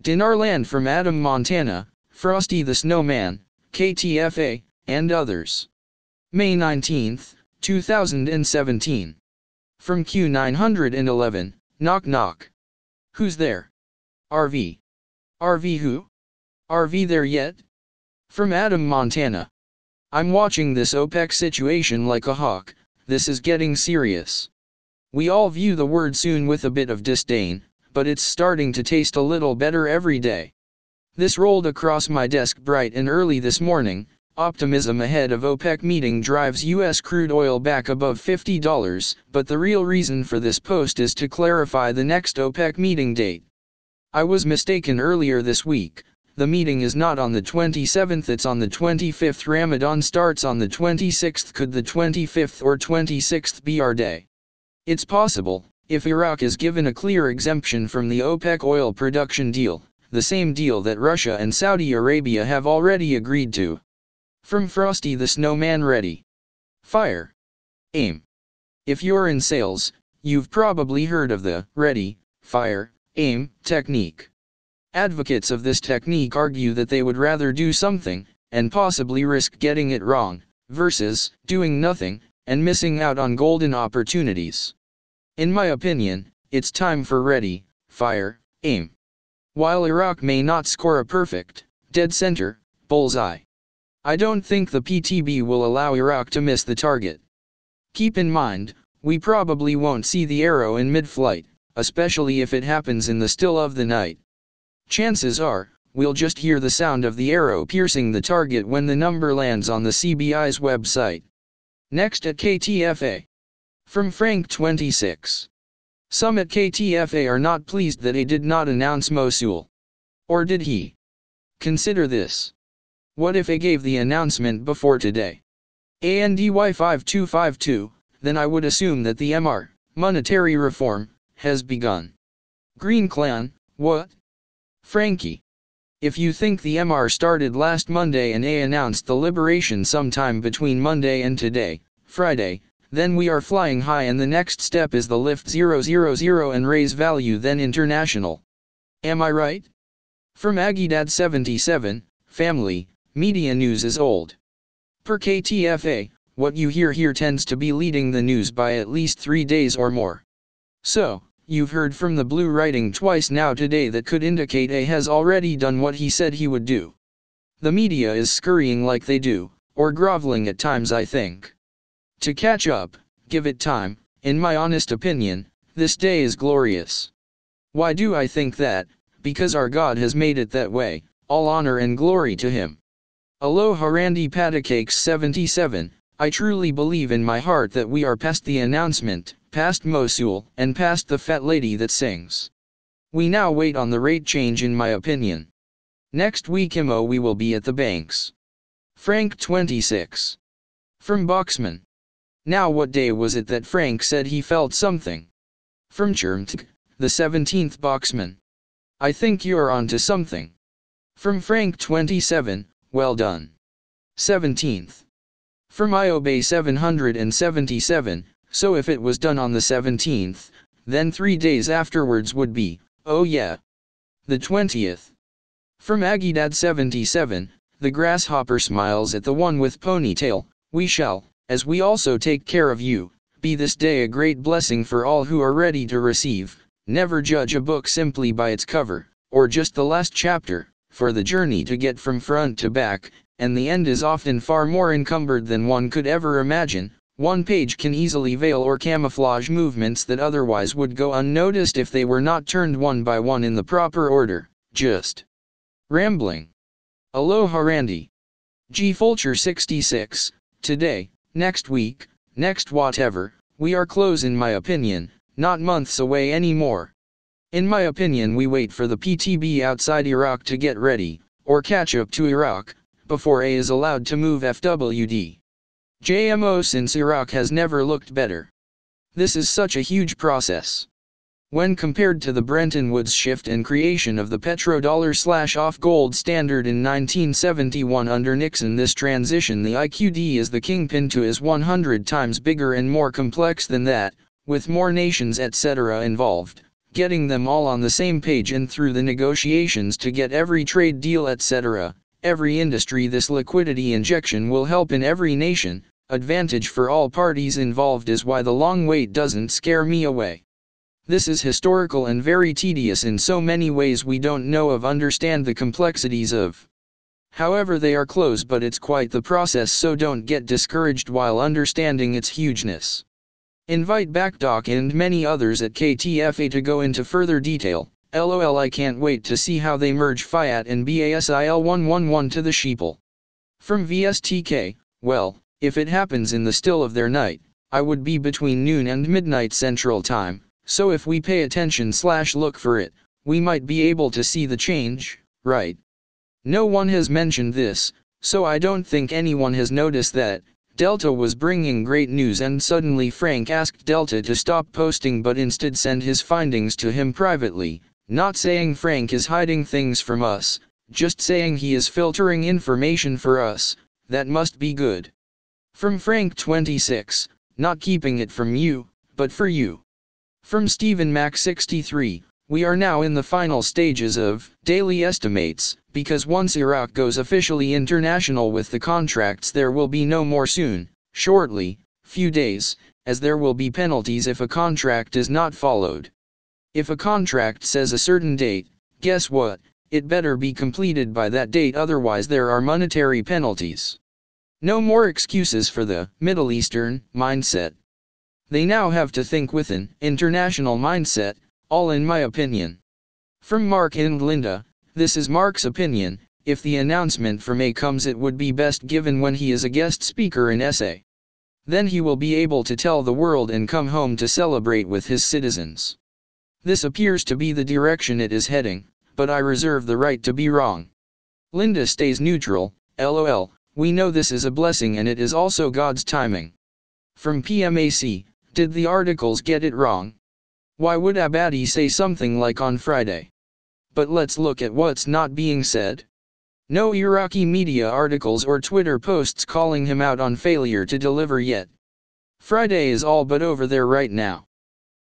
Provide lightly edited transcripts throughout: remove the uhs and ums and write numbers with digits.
Dinarland from Adam, Montana, Frosty the Snowman, KTFA, and others. May 19, 2017. From Q911, knock knock. Who's there? RV. RV who? RV there yet? From Adam, Montana. I'm watching this OPEC situation like a hawk. This is getting serious. We all view the word soon with a bit of disdain, but it's starting to taste a little better every day. This rolled across my desk bright and early this morning. Optimism ahead of OPEC meeting drives U.S. crude oil back above $50, but the real reason for this post is to clarify the next OPEC meeting date. I was mistaken earlier this week. The meeting is not on the 27th, it's on the 25th. Ramadan starts on the 26th. Could the 25th or 26th be our day? It's possible, if Iraq is given a clear exemption from the OPEC oil production deal, the same deal that Russia and Saudi Arabia have already agreed to. From Frosty the Snowman. Ready, fire, aim. If you're in sales, you've probably heard of the ready, fire, aim technique. Advocates of this technique argue that they would rather do something, and possibly risk getting it wrong, versus doing nothing, and missing out on golden opportunities. In my opinion, it's time for ready, fire, aim. While Iraq may not score a perfect, dead center, bullseye, I don't think the PTB will allow Iraq to miss the target. Keep in mind, we probably won't see the arrow in mid-flight, especially if it happens in the still of the night. Chances are, we'll just hear the sound of the arrow piercing the target when the number lands on the CBI's website. Next at KTFA. From Frank 26. Some at KTFA are not pleased that he did not announce Mosul. Or did he? Consider this. What if he gave the announcement before today? ANDY 5252, then I would assume that the MR, monetary reform, has begun. Green Clan, what? Frankie. If you think the MR started last Monday and A announced the liberation sometime between Monday and today, Friday, then we are flying high and the next step is the lift 000 and raise value then international. Am I right? From Aggiedad 77, family, media news is old. Per KTFA, what you hear here tends to be leading the news by at least 3 days or more. So, you've heard from the blue writing twice now today that could indicate A has already done what he said he would do. The media is scurrying like they do, or groveling at times I think. To catch up, give it time. In my honest opinion, this day is glorious. Why do I think that? Because our God has made it that way, all honor and glory to him. Aloha Randy Paticakes 77, I truly believe in my heart that we are past the announcement, past Mosul, and past the fat lady that sings. We now wait on the rate change in my opinion. Next week we will be at the banks. Frank 26. From Boxman. Now what day was it that Frank said he felt something? From Chermtk, the 17th Boxman. I think you're onto something. From Frank 27, well done. 17th. From Iobay 777, so if it was done on the 17th, then 3 days afterwards would be, oh yeah, the 20th. From Aggiedad 77, the grasshopper smiles at the one with ponytail, we shall, as we also take care of you, be this day a great blessing for all who are ready to receive. Never judge a book simply by its cover, or just the last chapter, for the journey to get from front to back, and the end is often far more encumbered than one could ever imagine. One page can easily veil or camouflage movements that otherwise would go unnoticed if they were not turned one by one in the proper order. Just rambling. Aloha Randy. G Fulcher 66, today, next week, next whatever, we are close in my opinion, not months away anymore. In my opinion we wait for the PTB outside Iraq to get ready, or catch up to Iraq, before A is allowed to move FWD. JMO since Iraq has never looked better. This is such a huge process. When compared to the Bretton Woods shift and creation of the petrodollar/off gold standard in 1971 under Nixon, this transition the IQD is the kingpin to is 100 times bigger and more complex than that, with more nations etc. involved. getting them all on the same page and through the negotiations to get every trade deal etc., every industry. This liquidity injection will help in every nation, advantage for all parties involved is why the long wait doesn't scare me away. This is historical and very tedious in so many ways we don't know of understand the complexities of. However they are close but it's quite the process so don't get discouraged while understanding its hugeness. Invite back Doc and many others at KTFA to go into further detail. LOL I can't wait to see how they merge Fiat and BASIL 111 to the sheeple. From VSTK, well, if it happens in the still of their night, I would be between noon and midnight Central Time, so if we pay attention / look for it, we might be able to see the change, right? No one has mentioned this, so I don't think anyone has noticed that. Delta was bringing great news and suddenly Frank asked Delta to stop posting but instead send his findings to him privately, not saying Frank is hiding things from us, just saying he is filtering information for us. That must be good. From Frank 26, not keeping it from you, but for you. From Stephen Mac 63, we are now in the final stages of daily estimates, because once Iraq goes officially international with the contracts there will be no more soon, shortly, few days, as there will be penalties if a contract is not followed. If a contract says a certain date, guess what, it better be completed by that date otherwise there are monetary penalties. No more excuses for the Middle Eastern mindset. They now have to think with an international mindset, all in my opinion. From Mark and Linda, this is Mark's opinion, if the announcement from A comes it would be best given when he is a guest speaker in SA. Then he will be able to tell the world and come home to celebrate with his citizens. This appears to be the direction it is heading, but I reserve the right to be wrong. Linda stays neutral, LOL, we know this is a blessing and it is also God's timing. From PMAC, did the articles get it wrong? Why would Abadi say something like on Friday? But let's look at what's not being said. No Iraqi media articles or Twitter posts calling him out on failure to deliver yet. Friday is all but over there right now.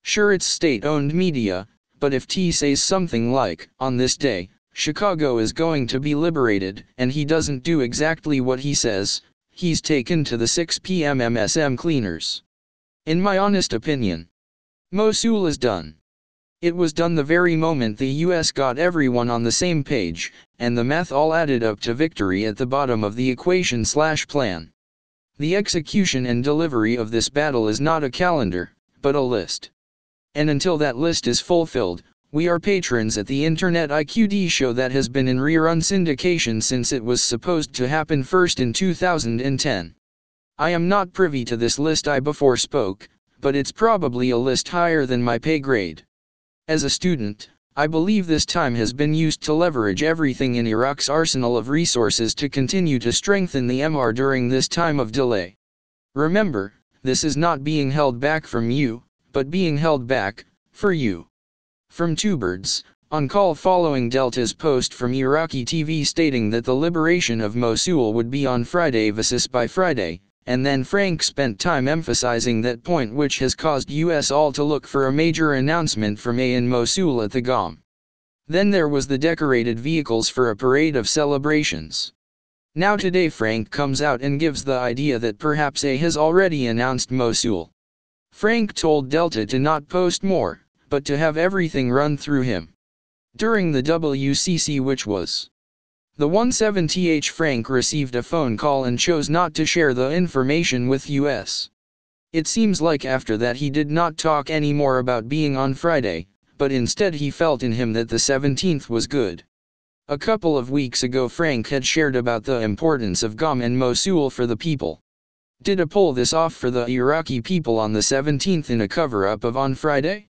Sure it's state-owned media, but if T says something like, on this day, Chicago is going to be liberated, and he doesn't do exactly what he says, he's taken to the 6 p.m. MSM cleaners. In my honest opinion, Mosul is done. It was done the very moment the US got everyone on the same page, and the math all added up to victory at the bottom of the equation / plan. The execution and delivery of this battle is not a calendar, but a list. And until that list is fulfilled, we are patrons at the Internet IQD show that has been in rerun syndication since it was supposed to happen first in 2010. I am not privy to this list I before spoke, but it's probably a list higher than my pay grade. As a student, I believe this time has been used to leverage everything in Iraq's arsenal of resources to continue to strengthen the MR during this time of delay. Remember, this is not being held back from you, but being held back, for you. From Two Birds, on call following Delta's post from Iraqi TV stating that the liberation of Mosul would be on Friday vs by Friday, and then Frank spent time emphasizing that point which has caused US all to look for a major announcement from A in Mosul at the GOM. Then there was the decorated vehicles for a parade of celebrations. Now today Frank comes out and gives the idea that perhaps A has already announced Mosul. Frank told Delta to not post more, but to have everything run through him. During the WCC which was the 170th Frank received a phone call and chose not to share the information with US. It seems like after that he did not talk anymore about being on Friday, but instead he felt in him that the 17th was good. A couple of weeks ago Frank had shared about the importance of GOM and Mosul for the people. Did A pull this off for the Iraqi people on the 17th in a cover-up of on Friday?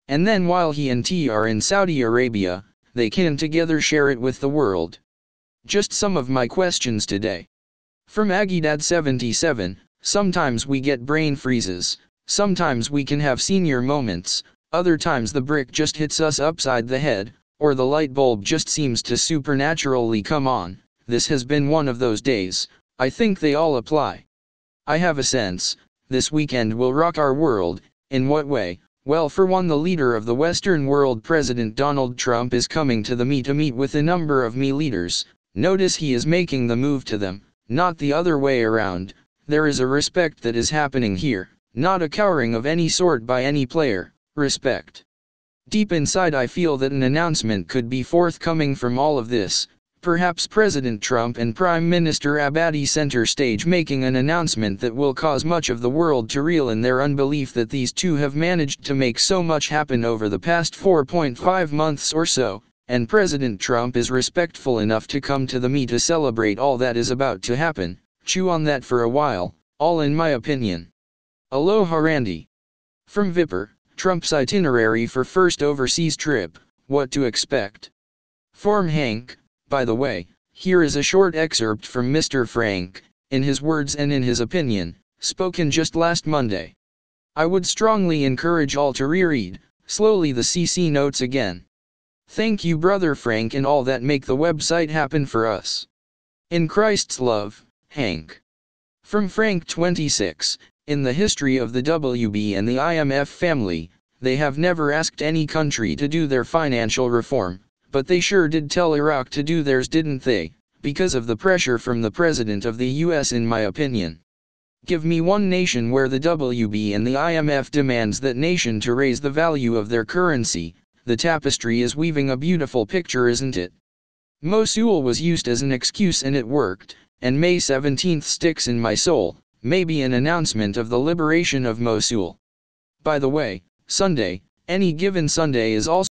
And then while he and T are in Saudi Arabia, they can together share it with the world. Just some of my questions today. From Agidad77, sometimes we get brain freezes, sometimes we can have senior moments, other times the brick just hits us upside the head, or the light bulb just seems to supernaturally come on. This has been one of those days. I think they all apply. I have a sense, this weekend will rock our world. In what way? Well, for one, the leader of the Western world, President Donald Trump, is coming to the Me to meet with a number of Me leaders. Notice he is making the move to them, not the other way around. There is a respect that is happening here, not a cowering of any sort by any player. Respect. Deep inside I feel that an announcement could be forthcoming from all of this. Perhaps President Trump and Prime Minister Abadi center stage, making an announcement that will cause much of the world to reel in their unbelief that these two have managed to make so much happen over the past 4.5 months or so, and President Trump is respectful enough to come to the Me to celebrate all that is about to happen. Chew on that for a while, all in my opinion. Aloha Randy. From Vipper, Trump's itinerary for first overseas trip, what to expect. Form Hank. By the way, here is a short excerpt from Mr. Frank, in his words and in his opinion, spoken just last Monday. I would strongly encourage all to reread, slowly, the CC notes again. Thank you, Brother Frank, and all that make the website happen for us. In Christ's love, Hank. From Frank 26, in the history of the WB and the IMF family, they have never asked any country to do their financial reform. But they sure did tell Iraq to do theirs, didn't they? Because of the pressure from the President of the US, in my opinion. Give me one nation where the WB and the IMF demands that nation to raise the value of their currency. The tapestry is weaving a beautiful picture, isn't it? Mosul was used as an excuse and it worked, and May 17th sticks in my soul, maybe an announcement of the liberation of Mosul. By the way, Sunday, any given Sunday, is also